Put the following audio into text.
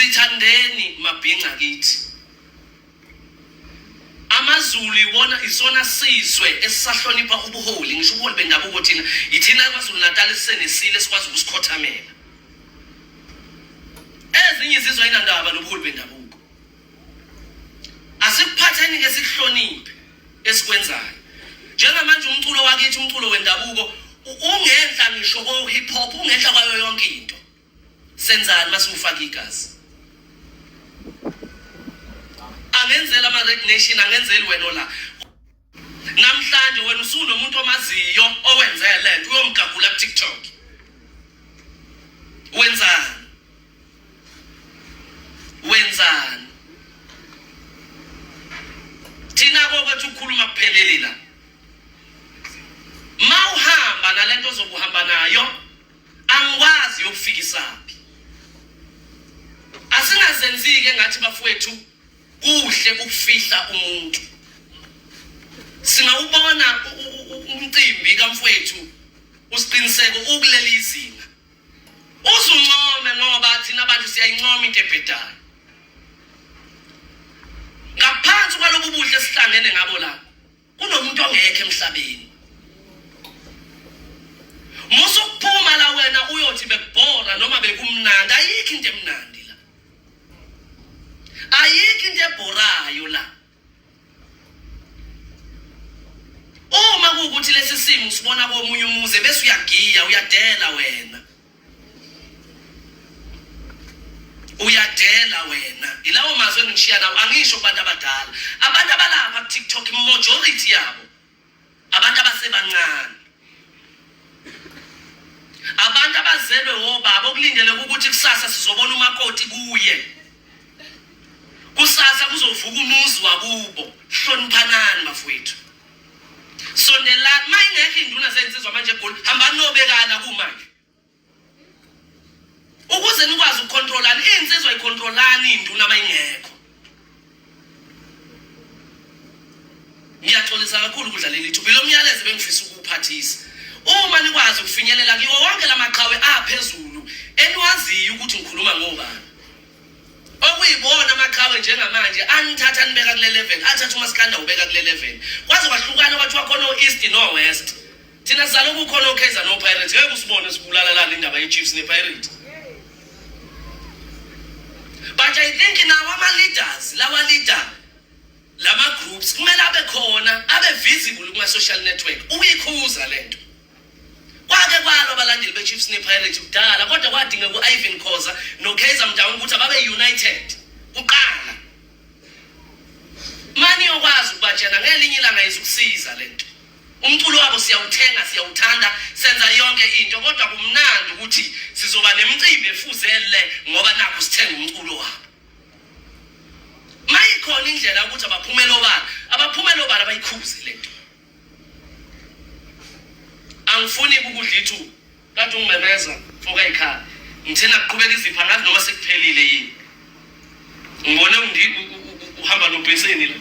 Sithandeni mabhinqa kithi. AmaZulu isona sizwe esisahlonipha ubuholi, ngisho ubuholi bendabuko thina. Ithina kwaZulu Natal esisenesile sikwazi ukusikhothamela. Ezinye izizwe ayinandaba nobuholi bendabuko. Asikuphatheni ke sikuhloniphe esikwenzayo. Njengamanje umculo wakithi, umculo wendabuko ungenhla ngisho ko hip hop, ungenhla kwayo yonke into. Senzani masufaka igazi? Angenzela ama recognition, angenzeli wena la. Namhlanje wena usunomuntu omaziyo owenze lento uyomgagula ku TikTok. Wenzani? Thina kokwethu ukukhuluma kuphelele la. Mawuhamba nalento ozokuhamba nayo, angikwazi yokufikisaphi. Asingazenzike ngathi bafowethu kuhle ukufihla umuntu. Singawubona umcimbi kamfowethu usiqiniseko ukuleli izinga. Uzuncome ngoba thina abantu siyayincoma into ebhedayo. Ngaphansi kwalobu buhle sihlangene ngabo la, kunomuntu ongekho emhlabeni. Musukuphuma la wena uyothi bekubhora noma bekumnandi, ayikho into emnandi la. Ayikho into ebhorayo la. Uma kuukuthi lesi simo usibona komunye umuze bese uyagiya, uyadela wena. Uyadela wena. Ilawo mazwe engishiya nawo angisho kubantu abadala. Abantu abalapha ku TikTok majority yabo abantu abasebancane. Abantu abazelwe obaba okulindele ukuthi kusasa sizobona umakoti kuye. Kusasa kuzovuka umuzi wakubo. Hloniphanani bafowethu. Sondelani mayingekho induna zensizwa manje eGoli, hamba nobekana kumanje. Ukuze nikwazi ukucontrolana, insizwa icontrolani induna mayingekho. Ngiyatholisa kakhulu ukudlalela ithuba. Lo myalezo bengifisa ukuphathisa. Uma nikwazi ukufinyelela kiwo wonke lamaqhawe aphezulu, eniwaziyo ukuthi ngikhuluma ngobani. Okuyibona amaqhawe njengamanje anithatha nibeka kule level, athatha uMaskanda ubeka kule level. Kwaze kwahlukana kwathiwa khona oEast no West. Thina sizaloku khona oKaizer no Pirates. Ngeke usibone sibulala la indaba yeChiefs nePirates. But I think now ama leaders, lawa leader, lama groups kumele abe khona, abe visible kuma social network. Uyikhuza lento. Kwake kwalo abalandeli beChiefs nePirates kudala, kodwa kwadinga kuIvan Khoza noKaizer Motaung ukuthi ababe united. Uqala. Mani yokwazi ukubatshena ngelinye ilanga izukusiza lento. Umculo wabo siyawuthenga, siyawuthanda, senza yonke into, kodwa kumnandi ukuthi sizoba nemicimbi efuzele ngoba nakho sithenga umculo wabo. Mayikhona indlela ukuthi abaphumela obala bayikhuze lento. Angifuni ukudla ithu kade ungimemeza foka ekhaya. Ngithena kuqhubeka izipha ngathi noma sekuphelile yini. Ngibone uhamba nobheseni la.